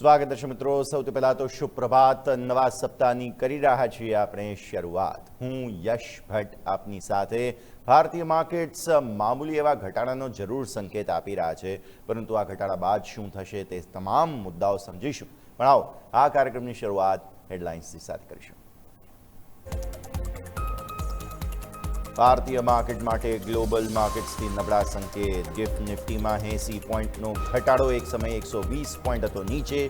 સ્વાગત છે મિત્રો. સૌથી પહેલા તો શુભ પ્રભાત. નવા સપ્તાહની કરી રહ્યા છીએ આપણે શરૂઆત. હું યશ ભટ્ટ આપની સાથે. ભારતીય માર્કેટ્સ મામૂલી એવા ઘટાડાનો જરૂર સંકેત આપી રહ્યા છે, પરંતુ આ ઘટાડા બાદ શું થશે તે તમામ મુદ્દાઓ સમજીશું. પણ આવો આ કાર્યક્રમની શરૂઆત હેડલાઇન્સની સાથે કરીશું. ભારતીય માર્કેટ માટે ગ્લોબલ માર્કેટ્સથી નબળા સંકેત. ગિફ્ટ નિફ્ટીમાં 80 પોઈન્ટનો ઘટાડો, એક સમયે 120 પોઈન્ટ હતો નીચે.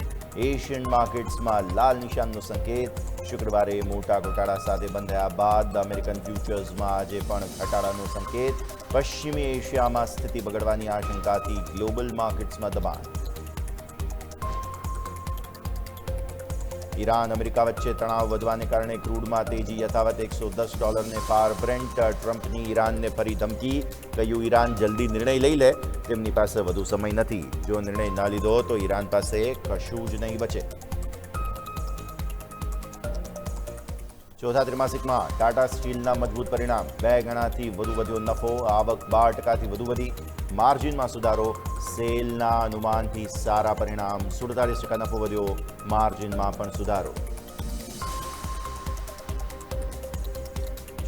એશિયન માર્કેટ્સમાં લાલ નિશાનનો સંકેત. શુક્રવારે મોટા ઘટાડા સાથે બંધ થયા બાદ અમેરિકન ફ્યુચર્સમાં આજે પણ ઘટાડાનો સંકેત. પશ્ચિમી એશિયામાં સ્થિતિ બગડવાની આશંકાથી ગ્લોબલ માર્કેટ્સમાં દબાણ. ઈરાન અમેરિકા વચ્ચે તણાવ વધવાને કારણે ક્રૂડમાં તેજી યથાવત. $110 પાર બ્રેન્ટ. ટ્રમ્પની ઈરાનને ફરી ધમકી. કહ્યું ઈરાન જલ્દી નિર્ણય લઈ લે, તેમની પાસે વધુ સમય નથી. જો નિર્ણય ન લીધો તો ઈરાન પાસે કશું જ નહીં બચે. ચોથા ત્રિમાસિકમાં ટાટા સ્ટીલના મજબૂત પરિણામ. 2 ગણાથી વધુ વધ્યો નફો. આવક 12% વધુ વધી. માર્જિનમાં સુધારો. સેલના અનુમાનથી સારા પરિણામ. 47% નફો વધ્યો. માર્જિનમાં પણ સુધારો.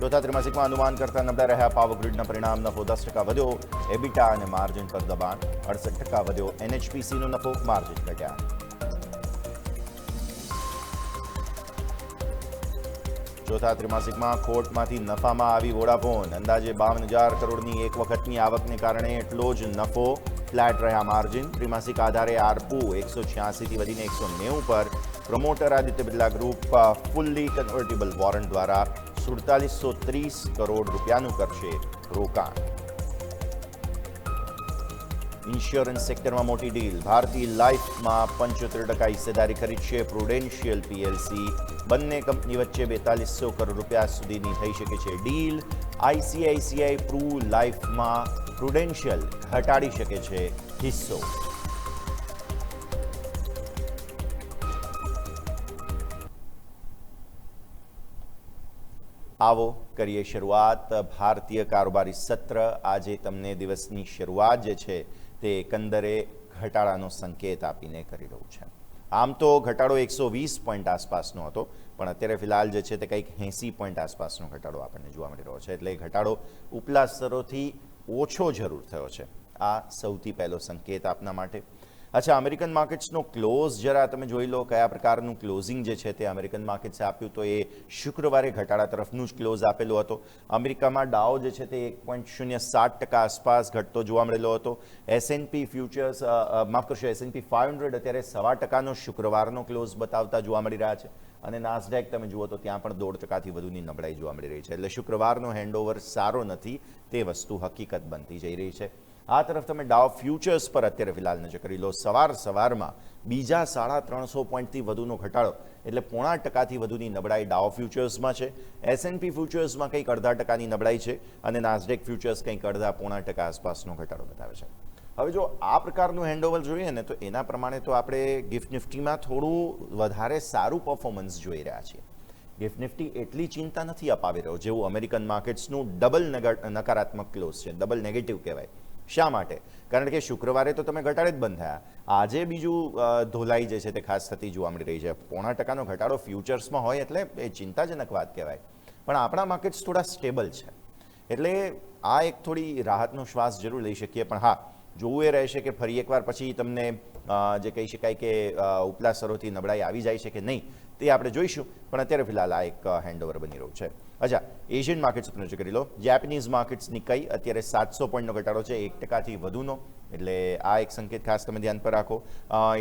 ચોથા ત્રિમાસિકમાં અનુમાન કરતા નબળા રહ્યા પાવર ગ્રીડના પરિણામ. નફો 10% વધ્યો. એબિટા અને માર્જિન પર દબાણ. 68% વધ્યો. એનએચપીસીનો નફો. માર્જિન ઘટ્યા. ચોથા ત્રિમાસિકમાં ખોટમાંથી નફામાં આવી વોડાફોન. અંદાજે 52,000 કરોડની એક વખતની આવકને કારણે એટલો જ નફો. ફ્લેટ રહ્યા માર્જિન. ત્રિમાસિક આધારે આરપુ 186થી વધીને 190 પર. Promoter Aditya Birla group fully convertible warrant દ્વારા 4730 કરોડ રૂપિયાનું કરશે રોકાણ. ઇન્સ્યોરન્સ સેક્ટરમાં મોટી ડીલ. ભારતીય લાઇફમાં 75% હિસ્સેદારી ખરીદશે પ્રુડેન્શિયલ પીએલસી. બંને કંપની વચ્ચે 4200 કરોડ રૂપિયા સુધીની થઈ શકે છે ડીલ. આઈસીઆઈસીઆઈ પ્રૂ લાઇફમાં પ્રુડેન્શિયલ ઘટાડી શકે છે હિસ્સો. આવો કરીએ શરૂઆત. ભારતીય કારોબારી સત્ર આજે તમને દિવસની શરૂઆત જે છે તે એકંદરે ઘટાડાનો સંકેત આપીને કરી રહ્યું છે. આમ તો ઘટાડો 120 પોઈન્ટ આસપાસનો હતો, પણ અત્યારે ફિલહાલ જે છે તે કંઈક 80 પોઈન્ટ આસપાસનો ઘટાડો આપણને જોવા મળી રહ્યો છે. એટલે ઘટાડો ઉપલા સ્તરોથી ઓછો જરૂર થયો છે. આ સૌથી પહેલો સંકેત આપના માટે. અચ્છા, અમેરિકન માર્કેટ્સનો ક્લોઝ જરા તમે જોઈ લો. કયા પ્રકારનું ક્લોઝિંગ જે છે તે અમેરિકન માર્કેટ્સે આપ્યું, તો એ શુક્રવારે ઘટાડા તરફનું જ ક્લોઝ આપેલો હતો. અમેરિકામાં ડાઉ જે છે તે 1.07% આસપાસ ઘટતો જોવા મળેલો હતો. એસએનપી ફ્યુચર્સ માફ કરશો, એસએનપી 500 અત્યારે 0.25% શુક્રવારનો ક્લોઝ બતાવતા જોવા મળી રહ્યા છે. અને નાસ્ડેક તમે જુઓ તો ત્યાં પણ 1.5% વધુની નબળાઈ જોવા મળી રહી છે. એટલે શુક્રવારનો હેન્ડઓવર સારો નથી, તે વસ્તુ હકીકત બનતી જઈ રહી છે. આ તરફ તમે ડાઉ ફ્યુચર્સ પર અત્યારે ફિલહાલ નજર કરી લો. સવારમાં બીજા 350 પોઈન્ટથી વધુનો ઘટાડો, એટલે 0.5%થી વધુની નબળાઈ ડાઉ ફ્યુચર્સમાં છે. એસએનપી ફ્યુચર્સમાં કંઈક 0.5%ની નબળાઈ છે અને નાસ્ડેક ફ્યુચર્સ કંઈક 0.5% આસપાસનો ઘટાડો બતાવે છે. હવે જો આ પ્રકારનું હેન્ડઓવર જોઈએ ને, તો એના પ્રમાણે તો આપણે ગિફ્ટ નિફ્ટીમાં થોડું વધારે સારું પરફોર્મન્સ જોઈ રહ્યા છીએ. ગિફ્ટ નિફ્ટી એટલી ચિંતા નથી અપાવી રહ્યો જેવું અમેરિકન માર્કેટ્સનું ડબલ નકારાત્મક ક્લોઝ છે, ડબલ નેગેટિવ કહેવાય. શા માટે? કારણ કે શુક્રવારે તો તમે ઘટાડે જ બંધ થયા. આજે બીજું ધોલાઈ જે છે તે ખાસ થતી જોવા મળી રહી છે. 0.5%નો ઘટાડો ફ્યુચર્સમાં હોય એટલે એ ચિંતાજનક વાત કહેવાય. પણ આપણા માર્કેટ્સ થોડા સ્ટેબલ છે, એટલે આ એક થોડી રાહતનો શ્વાસ જરૂર લઈ શકીએ. પણ હા, જોવું એ રહેશે કે ફરી એકવાર પછી તમને જે કહી શકાય કે ઉપલા સ્તરોથી નબળાઈ આવી જાય છે કે નહીં, તે આપણે જોઈશું. પણ અત્યારે ફિલહાલ આ એક હેન્ડઓવર બની રહ્યું છે. અચ્છા, એશિયન માર્કેટ્સ પર નજર કરી લો. જેપનીઝ માર્કેટ્સની કઈ અત્યારે 700 પોઈન્ટનો ઘટાડો છે, 1%થી વધુનો. એટલે આ એક સંકેત ખાસ તમે ધ્યાન પર રાખો.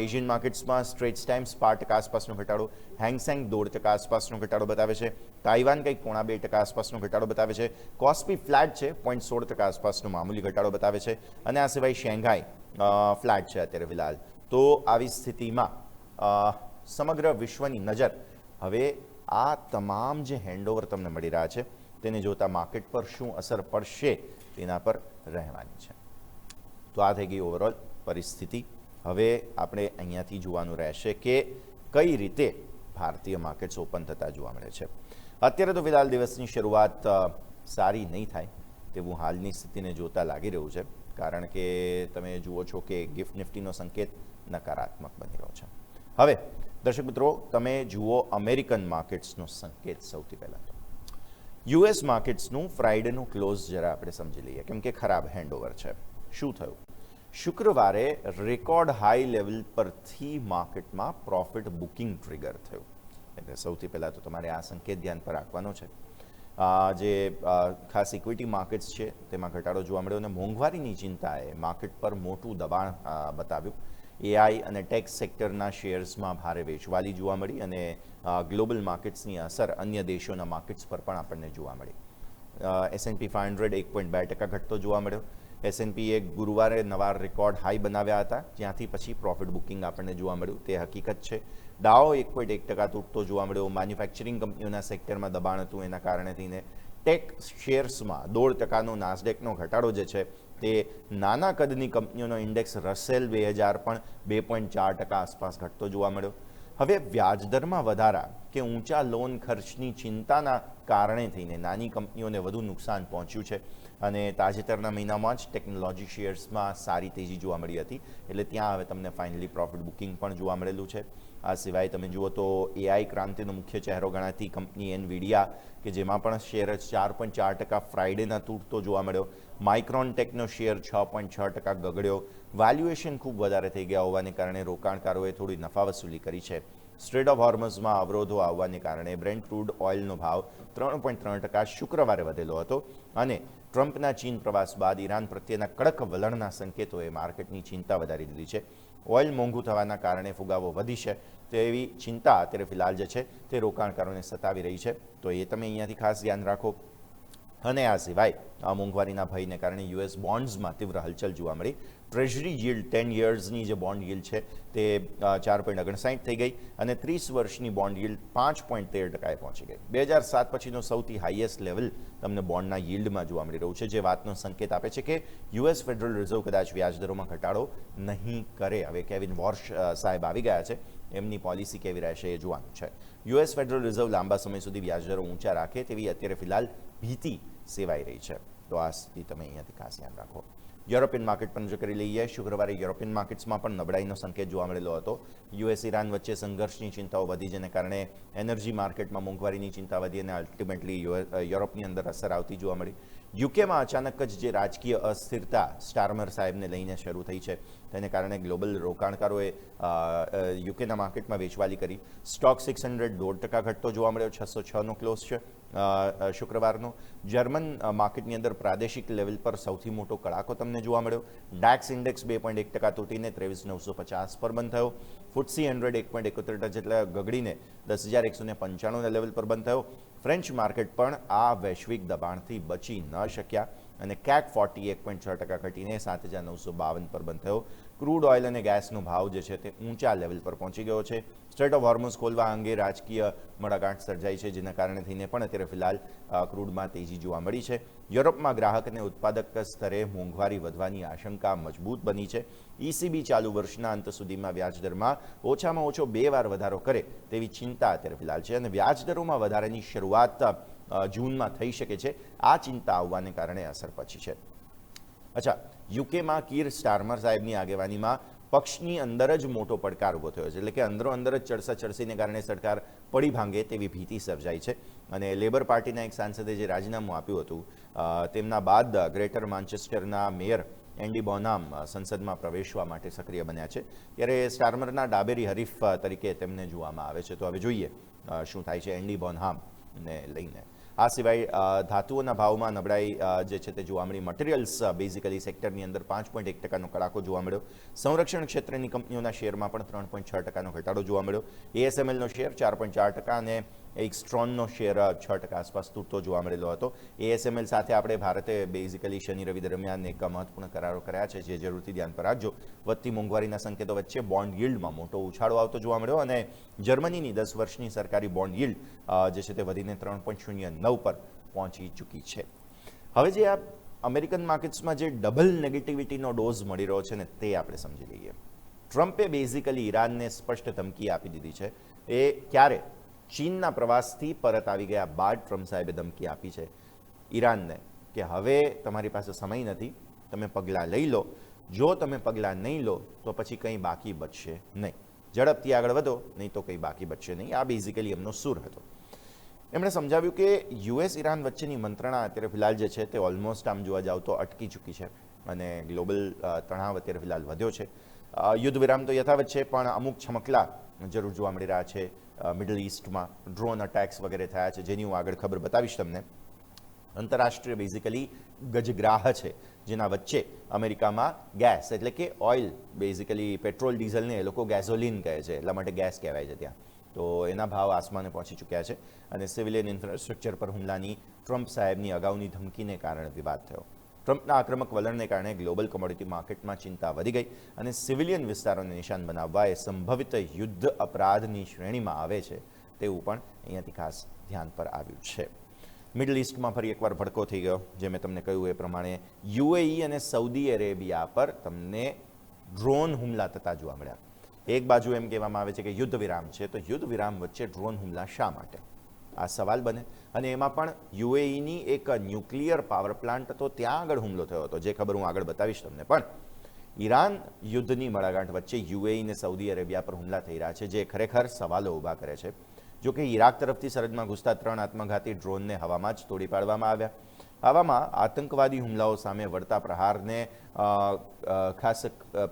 એશિયન માર્કેટ્સમાં સ્ટ્રેટ્સ ટાઈમ્સ 5% આસપાસનો ઘટાડો. હેંગસેંગ 1.5% આસપાસનો ઘટાડો બતાવે છે. તાઇવાન કંઈક 0.5% આસપાસનો ઘટાડો બતાવે છે. કોસ્પી ફ્લેટ છે, 0.16% આસપાસનો મામૂલી ઘટાડો બતાવે છે. અને આ સિવાય શેંઘાઈ ફ્લેટ છે અત્યારે ફિલહાલ. તો આવી સ્થિતિમાં સમગ્ર વિશ્વની નજર હવે આ તમામ જે હેન્ડઓવર તમને મળી રહ્યા છે તેને જોતા માર્કેટ પર શું અસર પડશે તેના પર રહેવાની છે. તો આ થઈ ગઈ ઓવરઓલ પરિસ્થિતિ. હવે આપણે અહીંયાથી જોવાનું રહેશે કે કઈ રીતે ભારતીય માર્કેટ્સ ઓપન થતા જોવા મળે છે. અત્યારે તો ફિલહાલ દિવસની શરૂઆત સારી નહીં થાય તેવું હાલની સ્થિતિને જોતા લાગી રહ્યું છે. કારણ કે તમે જુઓ છો કે ગિફ્ટ નિફ્ટીનો સંકેત નકારાત્મક બની રહ્યો છે. હવે દર્શક મિત્રો, તમે જુઓ અમેરિકન માર્કેટ્સનો સંકેત. સૌથી પહેલાં તો યુએસ માર્કેટ્સનું ફ્રાઇડેનું ક્લોઝ જરા આપણે સમજી લઈએ, કેમ કે ખરાબ હેન્ડઓવર છે. શું થયું? શુક્રવારે રેકોર્ડ હાઈ લેવલ પરથી માર્કેટમાં પ્રોફિટ બુકિંગ ટ્રિગર થયું. એટલે સૌથી પહેલાં તો તમારે આ સંકેત ધ્યાન પર રાખવાનો છે. જે ખાસ ઇક્વિટી માર્કેટ્સ છે તેમાં ઘટાડો જોવા મળ્યો અને મોંઘવારીની ચિંતાએ માર્કેટ પર મોટું દબાણ બતાવ્યું. એઆઈ અને ટેક સેક્ટરના શેર્સમાં ભારે વેચવાલી જોવા મળી અને ગ્લોબલ માર્કેટ્સની અસર અન્ય દેશોના માર્કેટ્સ પર પણ આપણને જોવા મળી. S&P 500 1.2% ઘટતો જોવા મળ્યો. S&Pએ ગુરુવારે નવા રેકોર્ડ હાઈ બનાવ્યા હતા, જ્યાંથી પછી પ્રોફિટ બુકિંગ આપણને જોવા મળ્યું, તે હકીકત છે. ડાઓ 1.1% તૂટતો જોવા મળ્યો. મેન્યુફેક્ચરિંગ કંપનીઓના સેક્ટરમાં દબાણ હતું, એના કારણે થઈને ટેક શેર્સમાં 0.5%નો નાસ્ડેકનો ઘટાડો જે છે તે નાના કદની કંપનીઓનો ઇન્ડેક્સ રસેલ 2000 પણ 2.4% આસપાસ ઘટતો જોવા મળ્યો. હવે વ્યાજદરમાં વધારા કે ઊંચા લોન ખર્ચની ચિંતાના કારણે થઈને નાની કંપનીઓને વધુ નુકસાન પહોંચ્યું છે અને તાજેતરના મહિનામાં જ ટેકનોલોજી શેર્સમાં સારી તેજી જોવા મળી હતી. એટલે ત્યાં હવે તમને ફાઇનલી પ્રોફિટ બુકિંગ પણ જોવા મળેલું છે. આ સિવાય તમે જુઓ તો એઆઈ ક્રાંતિનો મુખ્ય ચહેરો ગણાતી કંપની એનવીડિયા, કે જેમાં પણ શેર 4.4% ફ્રાઇડેના તૂટતો જોવા મળ્યો. Micron techno share 6.6% ગગડ્યો. વેલ્યુએશન ખૂબ વધારે થઈ ગયા હોવાને કારણે રોકાણકારોએ થોડી નફા વસૂલી કરી છે. સ્ટ્રેટ ઓફ હોર્મઝમાં અવરોધો આવવાને કારણે બ્રેન્ટ ક્રૂડ ઓઇલનો ભાવ 3.3% શુક્રવારે વધેલો હતો અને ટ્રમ્પના ચીન પ્રવાસ બાદ ઈરાન પ્રત્યેના કડક વલણના સંકેતોએ માર્કેટની ચિંતા વધારી દીધી છે. ઓઇલ મોંઘું થવાના કારણે ફુગાવો વધી છે તેવી ચિંતા અત્યારે ફિલહાલ જે છે તે રોકાણકારોને સતાવી રહી છે. તો એ તમે અહીંયાથી ખાસ ધ્યાન રાખો. અને આ સિવાય મોંઘવારીના ભયને કારણે યુએસ બોન્ડ્સમાં તીવ્ર હલચલ જોવા મળી. ટ્રેઝરી yield10 યર્સની જે બોન્ડ yield છે તે 4.59 થઈ ગઈ અને 30 વર્ષની બોન્ડ yield 5.13%એ પહોંચી ગઈ. 2007 પછીનો સૌથી હાઈએસ્ટ લેવલ તમને બોન્ડના yieldમાં જોવા મળી રહ્યું છે, જે વાતનો સંકેત આપે છે કે યુએસ ફેડરલ રિઝર્વ કદાચ વ્યાજદરોમાં ઘટાડો નહીં કરે. હવે કેવિન વોર્શ સાહેબ આવી ગયા છે, એમની પોલિસી કેવી રહેશે એ જોવાનું છે. યુએસ ફેડરલ રિઝર્વ લાંબા સમય સુધી વ્યાજદરો ઊંચા રાખે તેવી અત્યારે ફિલહાલ ભીતિ સેવાઈ રહી છે. તો આ સ્થિતિ તમે અહીંયાથી ખાસ ધ્યાન રાખો. યુરોપિયન માર્કેટ પર નજર કરી લઈએ. શુક્રવારે યુરોપિયન માર્કેટ્સમાં પણ નબળાઈનો સંકેત જોવા મળેલો હતો. યુએસ ઈરાન વચ્ચે સંઘર્ષની ચિંતાઓ વધી, જેને કારણે એનર્જી માર્કેટમાં મોંઘવારીની ચિંતા વધી અને અલ્ટિમેટલી યુરોપની અંદર અસર આવતી જોવા મળી. યુકેમાં અચાનક જ જે રાજકીય અસ્થિરતા સ્ટારમર સાહેબને લઈને શરૂ થઈ છે તેને કારણે ગ્લોબલ રોકાણકારોએ યુકેના માર્કેટમાં વેચવાલી કરી. સ્ટોક 600 1.5% ઘટતો જોવા મળ્યો. 606નો ક્લોઝ છે શુક્રવારનો. જર્મન માર્કેટની અંદર પ્રાદેશિક લેવલ પર સૌથી મોટો કડાકો તમને જોવા મળ્યો. ડાક્સ ઇન્ડેક્સ 2.1% તૂટીને 23,950 પર બંધ થયો. ફુટસી 100 1.71% જેટલા ગગડીને 10,195ના લેવલ પર બંધ થયો. ફ્રેન્ચ માર્કેટ પણ આ વૈશ્વિક દબાણથી બચી ન શક્યા અને CAC 40 1.6% ઘટીને 7,952 પર બંધ થયો. ક્રૂડ ઓઇલ અને ગેસનો ભાવ જે છે તે ઊંચા લેવલ પર પહોંચી ગયો છે. સ્ટ્રેટ ઓફ હોર્મઝ ખોલવા અંગે રાજકીય મડાગાંઠ સર્જાઈ છે, જેના કારણે થઈને પણ અત્યારે ફિલહાલ ક્રૂડમાં તેજી જોવા મળી છે. યુરોપમાં ગ્રાહક અને ઉત્પાદક સ્તરે મોંઘવારી વધવાની આશંકા મજબૂત બની છે. ECB ચાલુ વર્ષના અંત સુધીમાં વ્યાજદરમાં ઓછામાં ઓછો 2 વાર વધારો કરે તેવી ચિંતા અત્યારે ફિલહાલ છે અને વ્યાજદરોમાં વધારાની શરૂઆત જૂનમાં થઈ શકે છે. આ ચિંતા આવવાને કારણે અસર પછી છે. અચ્છા, યુકેમાં કીર સ્ટારમર સાહેબની આગેવાનીમાં પક્ષની અંદર જ મોટો પડકાર ઊભો થયો છે. એટલે કે અંદરો અંદર જ ચડસાચડસીને કારણે સરકાર પડી ભાંગે તેવી ભીતિ સર્જાઈ છે અને લેબર પાર્ટીના એક સાંસદે જે રાજીનામું આપ્યું હતું તેમના બાદ ગ્રેટર માન્ચેસ્ટરના મેયર એન્ડી બોનહામ સંસદમાં પ્રવેશવા માટે સક્રિય બન્યા છે. ત્યારે સ્ટારમરના ડાબેરી હરીફ તરીકે તેમને જોવામાં આવે છે. તો હવે જોઈએ શું થાય છે એન્ડી બોનહામને લઈને. આ સિવાય ધાતુઓના ભાવમાં નબળાઈ જે છે તે જોવા મળી. મટીરિયલ્સ બેઝિકલી સેક્ટરની અંદર 5.1%નો કડાકો જોવા મળ્યો. સંરક્ષણ ક્ષેત્રની કંપનીઓના શેરમાં પણ 3.6%નો ઘટાડો જોવા મળ્યો. ASMLનો શેર 4.4% અને એક્સ્ટ્રોનનો શેર 6% આસપાસ તૂટતો જોવા મળેલો હતો. ASML સાથે આપણે ભારતે બેઝિકલી શનિ રવિ દરમિયાન એક મહત્વપૂર્ણ કરારો કર્યા છે, જે જરૂરથી ધ્યાન પર રાખજો. વધતી મોંઘવારીના સંકેતો વચ્ચે બોન્ડ yieldમાં મોટો ઉછાળો આવતો જોવા મળ્યો અને જર્મનીની 10 વર્ષની સરકારી બોન્ડ yield જે છે તે વધીને 3.09 પર પહોંચી ચૂકી છે. હવે જે આ અમેરિકન માર્કેટ્સમાં જે ડબલ નેગેટિવિટીનો ડોઝ મળી રહ્યો છે ને તે આપણે સમજી લઈએ. ટ્રમ્પે બેઝિકલી ઈરાનને સ્પષ્ટ ધમકી આપી દીધી છે. એ ક્યારે? ચીનના પ્રવાસથી પરત આવી ગયા બાદ ટ્રમ્પ સાહેબે ધમકી આપી છે ઈરાનને કે હવે તમારી પાસે સમય નથી, તમે પગલાં લઈ લો. જો તમે પગલાં નહીં લો તો પછી કંઈ બાકી બચશે નહીં. ઝડપથી આગળ વધો, નહીં તો કંઈ બાકી બચશે નહીં. આ બેઝિકલી એમનો સૂર હતો. એમણે સમજાવ્યું કે યુએસ ઈરાન વચ્ચેની મંત્રણા અત્યારે ફિલહાલ જે છે તે ઓલમોસ્ટ આમ જોવા જાવ તો અટકી ચૂકી છે અને ગ્લોબલ તણાવ અત્યારે ફિલહાલ વધ્યો છે. યુદ્ધ વિરામ તો યથાવત છે, પણ અમુક છમકલા જરૂર જોવા મળી રહ્યા છે. મિડલ ઇસ્ટમાં ડ્રોન અટેક્સ વગેરે થયા છે, જેની હું આગળ ખબર બતાવીશ તમને. આંતરરાષ્ટ્રીય બેઝિકલી ગજગ્રાહ છે, જેના વચ્ચે અમેરિકામાં ગેસ એટલે કે ઓઇલ, બેઝિકલી પેટ્રોલ ડીઝલને એ લોકો ગેઝોલિન કહે છે, એટલા માટે ગેસ કહેવાય છે ત્યાં. તો એના ભાવ આસમાને પહોંચી ચૂક્યા છે અને સિવિલિયન ઇન્ફ્રાસ્ટ્રક્ચર પર હુમલાની ટ્રમ્પ સાહેબની અગાઉની ધમકીને કારણે વિવાદ થયો. ટ્રમ્પના આક્રમક વલણને કારણે ગ્લોબલ કોમોડિટી માર્કેટમાં ચિંતા વધી ગઈ અને સિવિલિયન વિસ્તારોને નિશાન બનાવવા એ સંભવિત યુદ્ધ અપરાધની શ્રેણીમાં આવે છે તેવું પણ અહીંયાથી ખાસ ધ્યાન પર આવ્યું છે. મિડલ ઇસ્ટમાં ફરી એકવાર ભડકો થઈ ગયો. જે મેં તમને કહ્યું એ પ્રમાણે યુએઈ અને સાઉદી અરેબિયા પર તમને ડ્રોન હુમલા થતા જોવા મળ્યા. એક બાજુ એમ કહેવામાં આવે છે કે યુદ્ધ વિરામ છે, તો યુદ્ધ વિરામ વચ્ચે ડ્રોન હુમલા શા માટે? આ સવાલ બને. અને એમાં પણ યુએઈની એક ન્યુક્લિયર પાવર પ્લાન્ટ હતો, ત્યાં આગળ હુમલો થયો હતો, જે ખબર હું આગળ બતાવીશ તમને. પણ ઈરાન યુદ્ધની મડાગાંઠ વચ્ચે યુએઈ અને સાઉદી અરેબિયા પર હુમલા થઈ રહ્યા છે, જે ખરેખર સવાલો ઊભા કરે છે. જોકે ઈરાક તરફથી સરહદમાં ઘૂસતા 3 આત્મઘાતી ડ્રોનને હવામાં જ તોડી પાડવામાં આવ્યા. આવામાં આતંકવાદી હુમલાઓ સામે વળતા પ્રહારને ખાસ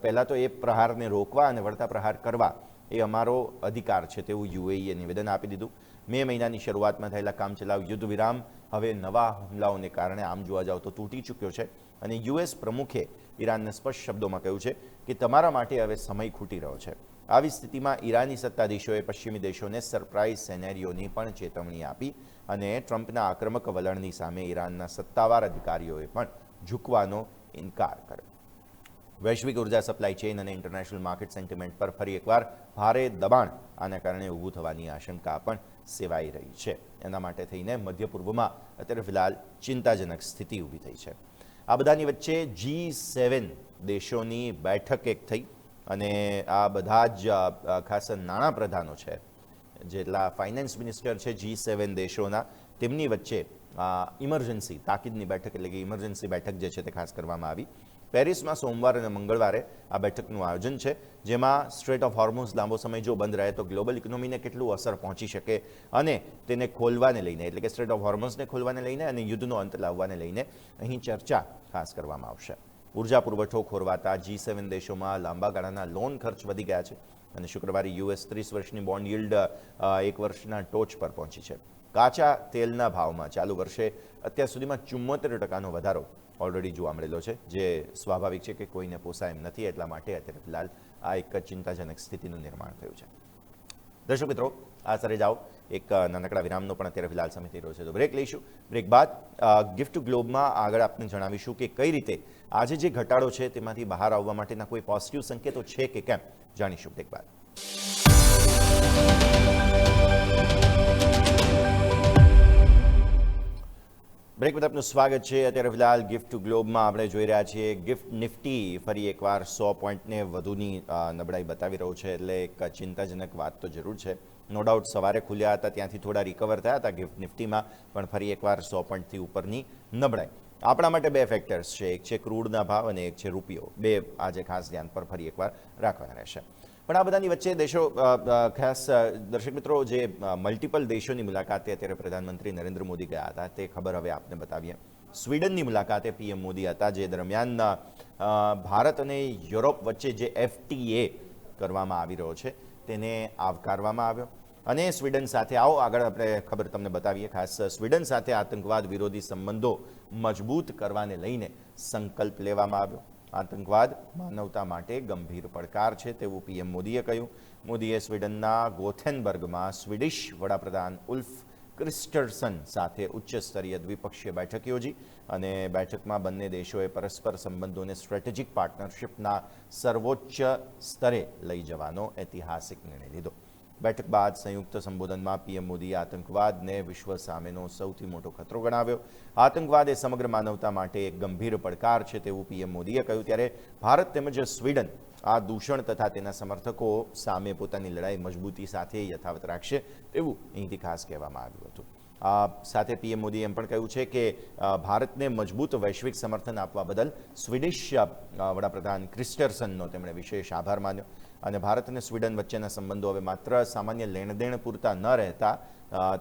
પહેલાં તો એ પ્રહારને રોકવા અને વળતા પ્રહાર કરવા એ અમારો અધિકાર છે તેવું યુએઈએ નિવેદન આપી દીધું. મે મહિનાની શરૂઆતમાં થયેલા કામચલાઉ યુદ્ધ વિરામ હવે નવા હુમલાઓને કારણે આમ જોવા જાવ તો તૂટી ચૂક્યો છે અને યુએસ પ્રમુખે ઈરાનને સ્પષ્ટ શબ્દોમાં કહ્યું છે કે તમારા માટે હવે સમય ખૂટી રહ્યો છે. આવી સ્થિતિમાં ઈરાની સત્તાધીશોએ પશ્ચિમી દેશોને સરપ્રાઇઝ સેનેરિયોની પણ ચેતવણી આપી અને ટ્રમ્પના આક્રમક વલણની સામે ઈરાનના સત્તાવાર અધિકારીઓએ પણ ઝૂકવાનો ઇનકાર કર્યો. વૈશ્વિક ઉર્જા સપ્લાય ચેઇન અને ઇન્ટરનેશનલ માર્કેટ સેન્ટિમેન્ટ પર ફરી એકવાર ભારે દબાણ આના કારણે ઊભું થવાની આશંકા પણ સેવાઈ રહી છે. એના માટે થઈને મધ્ય પૂર્વમાં અત્યારે ફિલહાલ ચિંતાજનક સ્થિતિ ઊભી થઈ છે. આ બધાની વચ્ચે G7 દેશોની બેઠક એક થઈ અને આ બધા જ ખાસ નાણાં પ્રધાનો છે, જેટલા ફાઇનાન્સ મિનિસ્ટર છે G7 દેશોના, તેમની વચ્ચે ઇમરજન્સી તાકીદની બેઠક એટલે કે ઇમરજન્સી બેઠક જે છે તે ખાસ કરવામાં આવી. પેરિસમાં સોમવાર અને મંગળવારે આ બેઠકનું આયોજન છે, જેમાં સ્ટ્રેટ ઓફ હોર્મુઝ લાંબો સમય જો બંધ રહે તો ગ્લોબલ ઇકોનોમીને કેટલું અસર પહોંચી શકે અને તેને ખોલવાને લઈને એટલે કે સ્ટ્રેટ ઓફ હોર્મુઝને ખોલવાને લઈને અને યુદ્ધનો અંત લાવવાને લઈને અહીં ચર્ચા ખાસ કરવામાં આવશે. ઉર્જા પુરવઠો ખોરવાતા G7 દેશોમાં લાંબા ગાળાના લોન ખર્ચ વધી ગયા છે અને શુક્રવારે યુએસ 30 વર્ષની બોન્ડ yieldએક વર્ષના ટોચ પર પહોંચી છે. કાચા તેલના ભાવમાં ચાલુ વર્ષે અત્યાર સુધીમાં 74% વધારો ઓલરેડી જોવા મળેલો છે, જે સ્વાભાવિક છે કે કોઈને પોસાય એમ નથી. એટલા માટે અત્યારે ફિલહાલ આ એક ચિંતાજનક સ્થિતિનું નિર્માણ થયું છે. દર્શક મિત્રો, આ સરે જાઓ એક નાનકડા વિરામનો પણ અત્યારે ફિલહાલ સમય થઈ રહ્યો છે, તો બ્રેક લઈશું. બ્રેક બાદ ગિફ્ટ ગ્લોબમાં આગળ આપને જણાવીશું કે કઈ રીતે આજે જે ઘટાડો છે તેમાંથી બહાર આવવા માટેના કોઈ પોઝિટિવ સંકેતો છે કે કેમ, જાણીશું બ્રેક બાદ. બ્રેક બાદ આપનું સ્વાગત છે. અત્યારે ફિલહાલ ગિફ્ટ ગ્લોબમાં આપણે જોઈ રહ્યા છીએ ગિફ્ટ નિફ્ટી ફરી એકવાર 100 પોઈન્ટને વધુની નબળાઈ બતાવી રહ્યું છે, એટલે એક ચિંતાજનક વાત તો જરૂર છે. નો ડાઉટ સવારે ખુલ્યા હતા ત્યાંથી થોડા રિકવર થયા હતા ગિફ્ટ નિફ્ટીમાં, પણ ફરી એકવાર 100 પોઈન્ટથી ઉપરની નબળાઈ. આપણા માટે બે ફેક્ટર્સ છે, એક છે ક્રૂડના ભાવ અને એક છે રૂપિયો. બે આજે ખાસ ધ્યાન પર ફરી એકવાર રાખવાના રહેશે. પણ આ બધાની વચ્ચે દેશો ખાસ દર્શક મિત્રો જે મલ્ટિપલ દેશોની મુલાકાતે અત્યારે પ્રધાનમંત્રી નરેન્દ્ર મોદી ગયા હતા તે ખબર હવે આપને બતાવીએ. સ્વીડનની મુલાકાતે પીએમ મોદી હતા, જે દરમિયાન ભારત અને યુરોપ વચ્ચે જે FTA કરવામાં આવી રહ્યો છે તેને આવકારવામાં આવ્યો અને સ્વીડન સાથે આવો આગળ આપણે ખબર તમને બતાવીએ. ખાસ સ્વીડન સાથે આતંકવાદ વિરોધી સંબંધો મજબૂત કરવાને લઈને સંકલ્પ લેવામાં આવ્યો. આતંકવાદ માનવતા માટે ગંભીર પડકાર છે તેવું પીએમ મોદીએ કહ્યું. મોદીએ સ્વીડનના ગોથેનબર્ગમાં સ્વીડિશ વડાપ્રધાન ઉલ્ફ ક્રિસ્ટર્સન સાથે ઉચ્ચ સ્તરીય દ્વિપક્ષીય બેઠક યોજી અને બેઠકમાં બંને દેશોએ પરસ્પર સંબંધોને સ્ટ્રેટેજિક પાર્ટનરશિપના સર્વોચ્ચ સ્તરે લઈ જવાનો ઐતિહાસિક નિર્ણય લીધો. બેઠક બાદ સંયુક્ત સંબોધનમાં પીએમ મોદીએ આતંકવાદને વિશ્વ સામેનો સૌથી મોટો ખતરો ગણાવ્યો. આતંકવાદ એ સમગ્ર માનવતા માટે એક ગંભીર પડકાર છે તેવું પીએમ મોદીએ કહ્યું. ત્યારે ભારત તેમજ સ્વીડન આ દૂષણ તથા તેના સમર્થકો સામે પોતાની લડાઈ મજબૂતી સાથે યથાવત રાખશે તેવું અહીંથી ખાસ કહેવામાં આવ્યું હતું. સાથે પીએમ મોદીએ એમ પણ કહ્યું છે કે ભારતને મજબૂત વૈશ્વિક સમર્થન આપવા બદલ સ્વીડિશ વડાપ્રધાન ક્રિસ્ટર્સનનો તેમણે વિશેષ આભાર માન્યો અને ભારત અને સ્વીડન વચ્ચેના સંબંધો હવે માત્ર સામાન્ય લેણદેણ પૂરતા ન રહેતા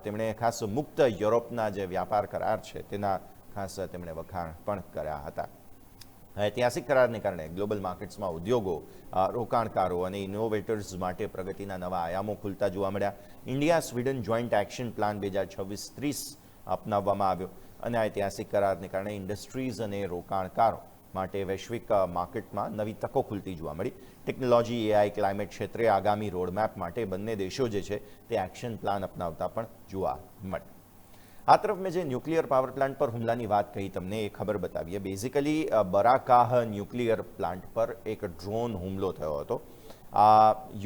તેમણે ખાસ મુક્ત યુરોપના જે વ્યાપાર કરાર છે તેના ખાસ તેમણે વખાણ પણ કર્યા હતા. ઐતિહાસિક કરારને કારણે ગ્લોબલ માર્કેટ્સમાં ઉદ્યોગો, રોકાણકારો અને ઇનોવેટર્સ માટે પ્રગતિના નવા આયામો ખુલતા જોવા મળ્યા. India Sweden joint action plan 2026-30 અપનાવવામાં આવ્યો અને ઐતિહાસિક કરારને કારણે ઇન્ડસ્ટ્રીઝ અને રોકાણકારો માટે વૈશ્વિક માર્કેટમાં નવી તકો ખુલતી જોવા મળી. ટેકનોલોજી, એઆઈ, ક્લાઇમેટ ક્ષેત્રે આગામી રોડમેપ માટે બંને દેશો જે છે તે એક્શન પ્લાન અપનાવતા પણ જોવા મળે. આ તરફ મેં જે ન્યુક્લિયર પાવર પ્લાન્ટ પર હુમલાની વાત કહી તમને એ ખબર બતાવીએ. બેઝિકલી બરાકાહ ન્યુક્લિયર પ્લાન્ટ પર એક ડ્રોન હુમલો થયો હતો.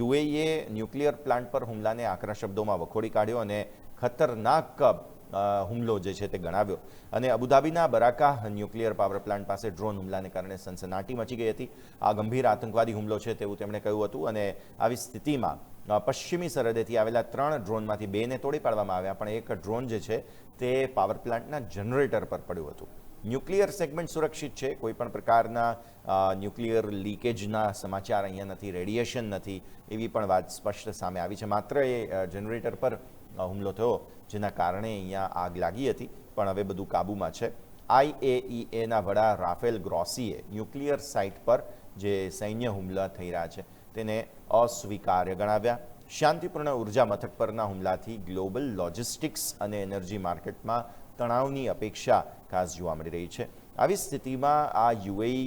યુએઈએ ન્યુક્લિયર પ્લાન્ટ પર હુમલાને આકરા શબ્દોમાં વખોડી કાઢ્યો અને ખતરનાક હુમલો જે છે તે ગણાવ્યો અને અબુધાબીના બરાકાહ ન્યુક્લિયર પાવર પ્લાન્ટ પાસે ડ્રોન હુમલાને કારણે સનસનાટી મચી ગઈ હતી. આ ગંભીર આતંકવાદી હુમલો છે તેવું તેમણે કહ્યું હતું અને આવી સ્થિતિમાં પશ્ચિમી સરહદેથી આવેલા 3 ડ્રોનમાંથી 2ને તોડી પાડવામાં આવ્યા, પણ એક ડ્રોન જે છે તે પાવર પ્લાન્ટના જનરેટર પર પડ્યું હતું. ન્યુક્લિયર સેગમેન્ટ સુરક્ષિત છે, કોઈ પણ પ્રકારના ન્યુક્લિયર લીકેજના સમાચાર અહીંયા નથી, રેડિયેશન નથી એવી પણ વાત સ્પષ્ટ સામે આવી છે. માત્ર એ જનરેટર પર હુમલો થયો જેના કારણે અહીંયા આગ લાગી હતી, પણ હવે બધું કાબૂમાં છે. IAEAના વડા રાફેલ ગ્રોસીએ ન્યુક્લિયર સાઇટ પર જે સૈન્ય હુમલા થઈ રહ્યા છે તેને અસ્વીકાર્ય ગણાવ્યા. શાંતિપૂર્ણ ઉર્જા મથક પરના હુમલાથી ગ્લોબલ લોજિસ્ટિક્સ અને એનર્જી માર્કેટમાં તણાવની અપેક્ષા ખાસ જોવા મળી રહી છે. આવી સ્થિતિમાં આ યુએઈ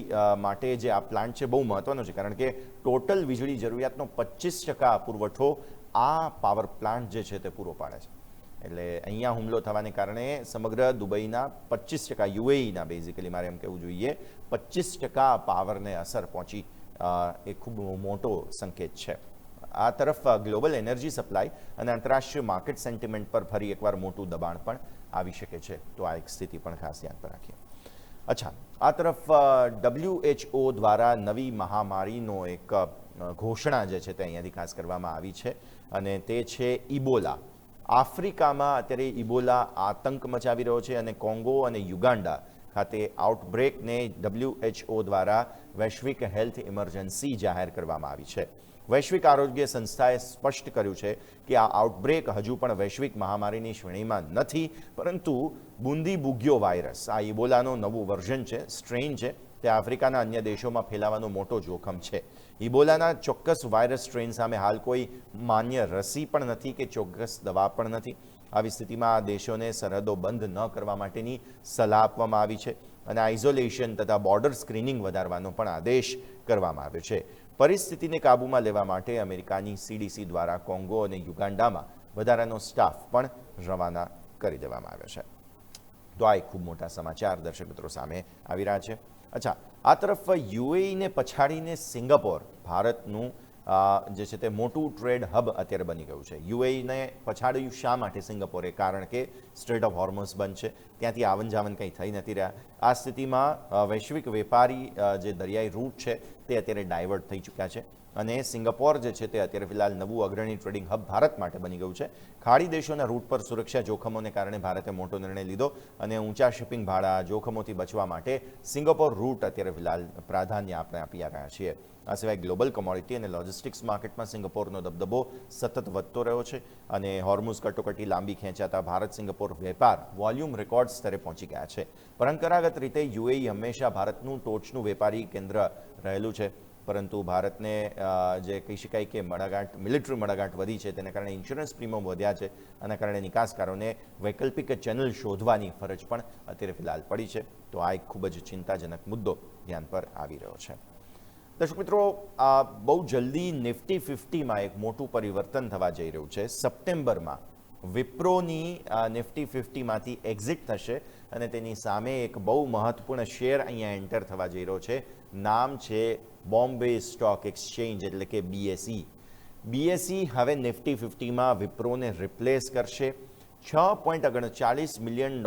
માટે જે આ પ્લાન્ટ છે બહુ મહત્વનો છે, કારણ કે ટોટલ વીજળી જરૂરિયાતનો 25% પુરવઠો આ પાવર પ્લાન્ટ જે છે તે પૂરો પાડે છે. એટલે અહીંયા હુમલો થવાને કારણે સમગ્ર દુબઈના 25%, યુએઈના બેઝિકલી મારે એમ કહેવું જોઈએ 25% પાવરને અસર પહોંચી એ ખૂબ મોટો સંકેત છે. આ તરફ ગ્લોબલ એનર્જી સપ્લાય અને આંતરરાષ્ટ્રીય માર્કેટ સેન્ટિમેન્ટ પર ફરી એકવાર મોટું દબાણ પણ આવી શકે છે. તો આ એક સ્થિતિ પણ ખાસ ધ્યાન પર રાખીએ. અચ્છા, આ તરફ WHO દ્વારા નવી મહામારીનો એક ઘોષણા જે છે તે અહીંયાથી ખાસ કરવામાં આવી છે અને તે છે ઇબોલા. આફ્રિકામાં અત્યારે ઇબોલા આતંક મચાવી રહ્યો છે અને કોંગો અને યુગાન્ડા ખાતે આઉટબ્રેકને WHO દ્વારા વૈશ્વિક હેલ્થ ઇમરજન્સી જાહેર કરવામાં આવી છે. વૈશ્વિક આરોગ્ય સંસ્થાએ સ્પષ્ટ કર્યું છે કે આ આઉટબ્રેક હજુ પણ વૈશ્વિક મહામારીની શ્રેણીમાં નથી, પરંતુ બુંદી બુગ્યો વાયરસ, આ ઇબોલાનો નવું વર્ઝન છે, સ્ટ્રેઇન છે, તે આફ્રિકાના અન્ય દેશોમાં ફેલાવાનો મોટો જોખમ છે. ઇબોલાના ચોક્કસ વાયરસ સ્ટ્રેઇન સામે હાલ કોઈ માન્ય રસી પણ નથી કે ચોક્કસ દવા પણ નથી. આવી સ્થિતિમાં આ દેશોને સરહદો બંધ ન કરવા માટેની સલાહ આપવામાં આવી છે અને આઇસોલેશન તથા બોર્ડર સ્ક્રીનિંગ વધારવાનો પણ આદેશ કરવામાં આવ્યો છે. પરિસ્થિતિને કાબૂમાં લેવા માટે અમેરિકાની CDC દ્વારા કોંગો અને યુગાન્ડામાં વધારાનો સ્ટાફ પણ રવાના કરી દેવામાં આવ્યો છે. તો આ એક ખૂબ મોટા સમાચાર દર્શક મિત્રો સામે આવી રહ્યા છે. અચ્છા, આ તરફ યુએઈને પછાડીને સિંગાપોર ભારતનું જે છે તે મોટું ટ્રેડ હબ અત્યારે બની ગયું છે. યુએઈને પછાડ્યું શા માટે સિંગાપોરે? કારણ કે સ્ટ્રેટ ઓફ હોર્મઝ બંધ છે, ત્યાંથી આવન જાવન કંઈ થઈ નથી રહ્યા. આ સ્થિતિમાં વૈશ્વિક વેપારી જે દરિયાઈ રૂટ છે તે અત્યારે ડાયવર્ટ થઈ ચૂક્યા છે અને સિંગાપોર જે છે તે અત્યારે ફિલહાલ નવું અગ્રણી ટ્રેડિંગ હબ ભારત માટે બની ગયું છે. ખાડી દેશોના રૂટ પર સુરક્ષા જોખમોને કારણે ભારતે મોટો નિર્ણય લીધો અને ઊંચા શિપિંગ ભાડા જોખમોથી બચવા માટે સિંગાપોર રૂટ અત્યારે ફિલહાલ પ્રાધાન્ય આપણે આપી રહ્યા છીએ. આ સિવાય ગ્લોબલ કોમોડિટી અને લોજિસ્ટિક્સ માર્કેટમાં સિંગાપોરનો દબદબો સતત વધતો રહ્યો છે અને હોર્મુઝ કટોકટી લાંબી ખેંચાતા ભારત સિંગાપોર વેપાર વોલ્યુમ રેકોર્ડ સ્તરે પહોંચી ગયા છે. પરંપરાગત રીતે યુએઈ હંમેશા ભારતનું ટોચનું વેપારી કેન્દ્ર રહેલું છે, પરંતુ ભારતને જે કહી શકાય કે મિલિટરી મડાગાંઠ વધી છે તેને કારણે ઇન્સ્યોરન્સ પ્રીમિયમ વધ્યા છે. આના કારણે નિકાસકારોને વૈકલ્પિક ચેનલ શોધવાની ફરજ પણ અત્યારે ફિલહાલ પડી છે. તો આ એક ખૂબ જ ચિંતાજનક મુદ્દો ધ્યાન પર આવી રહ્યો છે. દર્શક મિત્રો, બહુ જલ્દી નિફ્ટી 50માં એક મોટું પરિવર્તન થવા જઈ રહ્યું છે. સપ્ટેમ્બરમાં વિપ્રોની નિફ્ટી 50માંથી એક્ઝિટ થશે અને તેની સામે એક બહુ મહત્વપૂર્ણ શેર અહીંયા એન્ટર થવા જઈ રહ્યો છે. નામ છે બોમ્બે સ્ટોક એક્સચેન્જ એટલે કે BSE. BSE હવે નિફ્ટી 50માં વિપ્રોને રિપ્લેસ કરશે. $6.39 મિલિયન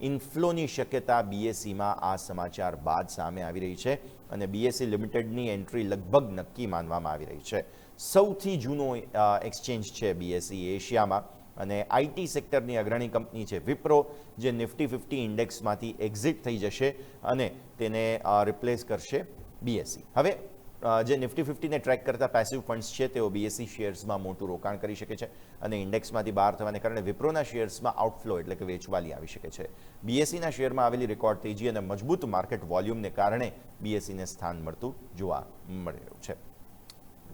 ઇન્ફ્લોની શક્યતા BSEમાં આ સમાચાર બાદ સામે આવી રહી છે અને BSE લિમિટેડની એન્ટ્રી લગભગ નક્કી માનવામાં આવી રહી છે. સૌથી જૂનો એક્સચેન્જ છે BSE એશિયામાં અને IT સેક્ટરની અગ્રણી કંપની છે વિપ્રો, જે નિફ્ટી 50 ઇન્ડેક્સમાંથી એક્ઝિટ થઈ જશે અને તેને રિપ્લેસ કરશે BSE. હવે જે નિફ્ટી 50ને ટ્રેક કરતા પેસિવ ફંડ્સ છે તેઓ બીએસઈ શેર્સમાં મોટું રોકાણ કરી શકે છે અને ઇન્ડેક્સમાંથી બહાર થવાને કારણે વિપ્રોના શેર્સમાં આઉટફ્લો એટલે કે વેચવાલી આવી શકે છે. બીએસઈના શેરમાં આવેલી રેકોર્ડ તેજી અને મજબૂત માર્કેટ વોલ્યુમને કારણે બીએસઈને સ્થાન મળતું જોવા મળી રહ્યું છે.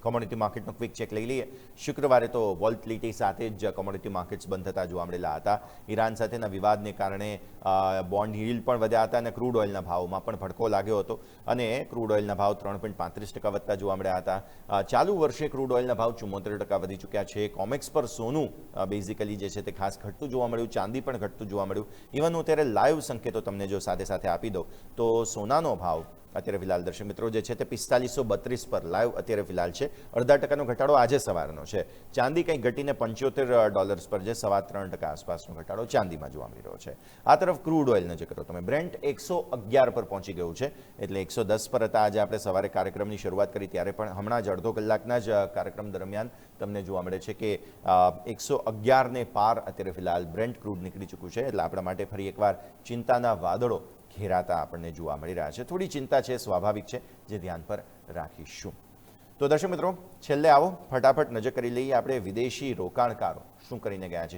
કોમોડિટી માર્કેટનો ક્વિક ચેક લઈ લઈએ. શુક્રવારે તો વોલ્ટિલિટી સાથે જ કોમોડિટી માર્કેટ્સ બંધ થતા જોવા મળેલા હતા. ઈરાન સાથેના વિવાદને કારણે બોન્ડ યીલ્ડ પણ વધ્યા હતા અને ક્રૂડ ઓઇલના ભાવમાં પણ ભડકો લાગ્યો હતો અને ક્રૂડ ઓઇલના ભાવ 3.35% વધતા જોવા મળ્યા હતા. ચાલુ વર્ષે ક્રૂડ ઓઇલના ભાવ 74% વધી ચૂક્યા છે. કોમેક્સ પર સોનું બેઝિકલી જે છે તે ખાસ ઘટતું જોવા મળ્યું, ચાંદી પણ ઘટતું જોવા મળ્યું. ઇવન હું અત્યારે લાઈવ સંકેતો તમને જો સાથે સાથે આપી દઉં તો સોનાનો ભાવ અત્યારે ફિલહાલ દર્શક મિત્રો જે છે તે 4532 પર લાઈવ અત્યારે ફિલહાલ છે. 0.5% ઘટાડો આજે સવારનો છે. ચાંદી કંઈક ઘટીને $75 પર છે. 3.25% આસપાસનો ઘટાડો ચાંદીમાં જોવા મળી રહ્યો છે. આ તરફ ક્રૂડ ઓઇલનો જે કરો તમે, બ્રેન્ટ 111 પર પહોંચી ગયું છે, એટલે 110 પર હતા આજે આપણે સવારે કાર્યક્રમની શરૂઆત કરી ત્યારે, પણ હમણાં જ અડધો કલાકના જ કાર્યક્રમ દરમિયાન તમને જોવા મળે છે કે 111ને પાર અત્યારે ફિલહાલ બ્રેન્ટ ક્રૂડ નીકળી ચૂક્યું છે. એટલે આપણા માટે ફરી એકવાર ચિંતાના વાદળો ઘેરાતા આપણને જોવા મળી રહ્યા છે. થોડી ચિંતા છે, સ્વાભાવિક છે, જે ધ્યાન પર રાખીશું. તો દર્શક મિત્રો, છેલ્લે આવો ફટાફટ નજર કરી લઈએ આપણે વિદેશી રોકાણકારો શું કરીને ગયા છે.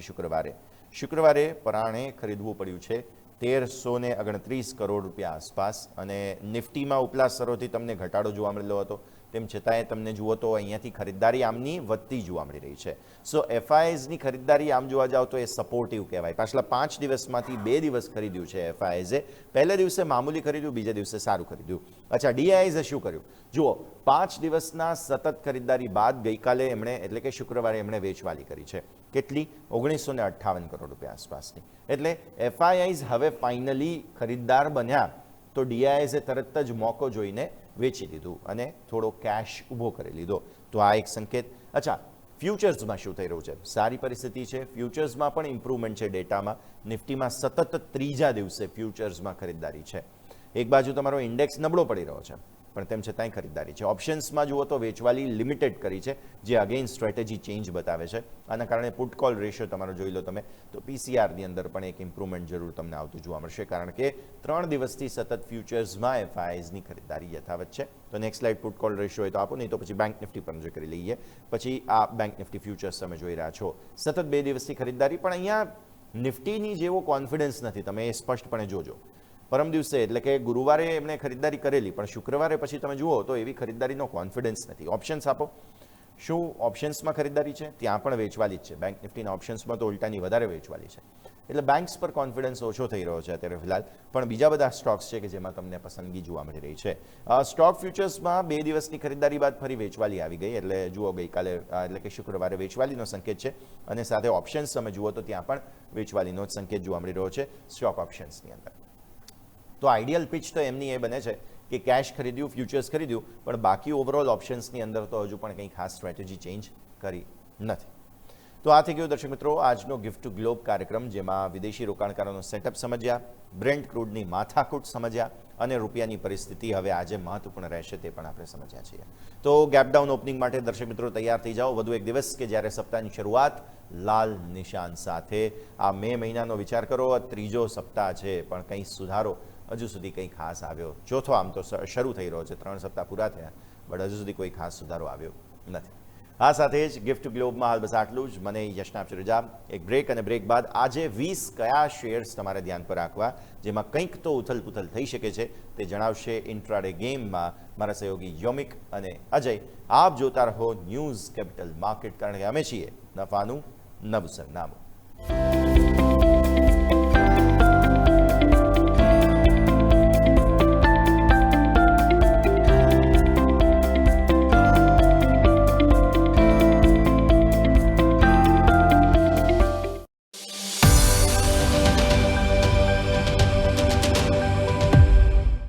શુક્રવારે પરાણે ખરીદવું પડ્યું છે 1329 કરોડ રૂપિયા આસપાસ અને નિફ્ટીમાં ઉપલા સ્તરોથી તમને ઘટાડો જોવા મળેલો હતો. તેમ છતાંય તમને જુઓ તો અહીંયાથી ખરીદદારી આમની વધતી જોવા મળી રહી છે. સો એફઆઈએસની ખરીદદારી આમ જોવા જાવ તો એ સપોર્ટિવ કહેવાય. પાછલા 5 દિવસમાંથી 2 દિવસ ખરીદ્યું છે એફઆઈએસે. પહેલા દિવસે મામૂલી ખરીદ્યું, બીજા દિવસે સારું ખરીદ્યું. અચ્છા, ડીઆઈએસે શું કર્યું જુઓ, 5 દિવસના સતત ખરીદદારી બાદ ગઈકાલે એમણે એટલે કે શુક્રવારે એમણે વેચવાલી કરી છે. કેટલી? 1958 કરોડ રૂપિયા આસપાસની. એટલે એફઆઈઆઈસ હવે ફાઇનલી ખરીદદાર બન્યા તો ડીઆઈએસે તરત જ મોકો જોઈને વેચી દીધું અને થોડો કેશ ઊભો કરી લીધો. તો આ એક સંકેત. અચ્છા, ફ્યુચર્સમાં શું થઈ રહ્યું છે? સારી પરિસ્થિતિ છે. ફ્યુચર્સમાં પણ ઇમ્પ્રુવમેન્ટ છે. ડેટામાં નિફ્ટીમાં સતત ત્રીજા દિવસે ફ્યુચર્સમાં ખરીદદારી છે. એક બાજુ તમારો ઇન્ડેક્સ નબળો પડી રહ્યો છે, પણ તેમ છતાંય ખરીદદારી છે. ઓપ્શન્સમાં જુઓ તો વેચવાલી લિમિટેડ કરી છે, જે અગેન સ્ટ્રેટેજી ચેન્જ બતાવે છે. આના કારણે પુટ કોલ રેશિયો તમારો જોઈ લો તમે તો પીસીઆરની અંદર પણ એક ઇમ્પ્રુવમેન્ટ જરૂર તમને આવતું જોવા મળશે, કારણ કે 3 દિવસથી સતત ફ્યુચર્સમાં એફઆઈઆઈસની ખરીદદારી યથાવત છે. તો next slide put call ratio હોય તો આપો, નહીં તો પછી બેંક નિફ્ટી પર નજર કરી લઈએ. પછી આ બેંક નિફ્ટી ફ્યુચર્સ તમે જોઈ રહ્યા છો, સતત 2 દિવસથી ખરીદદારી. પણ અહીંયા નિફ્ટીની જેવો કોન્ફિડન્સ નથી, તમે એ સ્પષ્ટપણે જોજો. પરમ દિવસે એટલે કે ગુરુવારે એમણે ખરીદદારી કરેલી, પણ શુક્રવારે પછી તમે જુઓ તો એવી ખરીદદારીનો કોન્ફિડન્સ નથી. ઓપ્શન્સ આપો, શું ઓપ્શન્સમાં ખરીદદારી છે? ત્યાં પણ વેચવાલી જ છે. બેંક નિફ્ટીના ઓપ્શન્સમાં તો ઉલટાની વધારે વેચવાલી છે. એટલે બેંક્સ પર કોન્ફિડન્સ ઓછો થઈ રહ્યો છે અત્યારે ફિલહાલ. પણ બીજા બધા સ્ટોક્સ છે કે જેમાં તમને પસંદગી જોવા મળી રહી છે. સ્ટોક ફ્યુચર્સમાં 2 દિવસની ખરીદદારી બાદ ફરી વેચવાલી આવી ગઈ. એટલે જુઓ, ગઈકાલે એટલે કે શુક્રવારે વેચવાલીનો સંકેત છે અને સાથે ઓપ્શન્સ તમે જુઓ તો ત્યાં પણ વેચવાલીનો જ સંકેત જોવા મળી રહ્યો છે સ્ટોક ઓપ્શન્સની અંદર. તો આઈડિયલ પિચ તો એમની એ બને છે કે કેશ ખરીદ્યું, ફ્યુચર્સ ખરીદ્યું, પણ બાકી ઓવરઓલ ઓપ્શન્સની અંદર તો હજુ પણ કંઈ ખાસ સ્ટ્રેટેજી ચેન્જ કરી નથી. તો આ થઈ ગયો દર્શક મિત્રો આજનો ગિફ્ટ ટુ ગ્લોબ કાર્યક્રમ, જેમાં વિદેશી રોકાણકારોનો સેટઅપ સમજ્યા, બ્રેન્ટ ક્રૂડની માથાકૂટ સમજ્યા અને રૂપિયાની પરિસ્થિતિ હવે આજે મહત્વપૂર્ણ રહેશે તે પણ આપણે સમજ્યા છીએ. તો ગેપડાઉન ઓપનિંગ માટે દર્શક મિત્રો તૈયાર થઈ જાઓ. વધુ એક દિવસ કે જ્યારે સપ્તાહની શરૂઆત લાલ નિશાન સાથે. આ મે મહિનાનો વિચાર કરો, ત્રીજો સપ્તાહ છે, પણ કંઈ સુધારો હજુ સુધી કંઈ ખાસ આવ્યો. ચોથો આમ તો શરૂ થઈ રહ્યો છે, 3 સપ્તાહ પૂરા થયા, બટ હજુ સુધી કોઈ ખાસ સુધારો આવ્યો નથી. આ સાથે જ ગિફ્ટ ગ્લોબમાં હાલ બસ આટલું જ. મને યશના આપશે રજા. એક બ્રેક અને બ્રેક બાદ આજે 20 કયા શેર્સ તમારે ધ્યાન પર રાખવા જેમાં કંઈક તો ઉથલ-પુથલ થઈ શકે છે તે જણાવશે ઇન્ટ્રાડે ગેમમાં મારા સહયોગી યોમિક અને અજય. આપ જોતા રહો ન્યૂઝ કેપિટલ માર્કેટ, કારણ કે અમે છીએ નફાનું નવું સરનામું.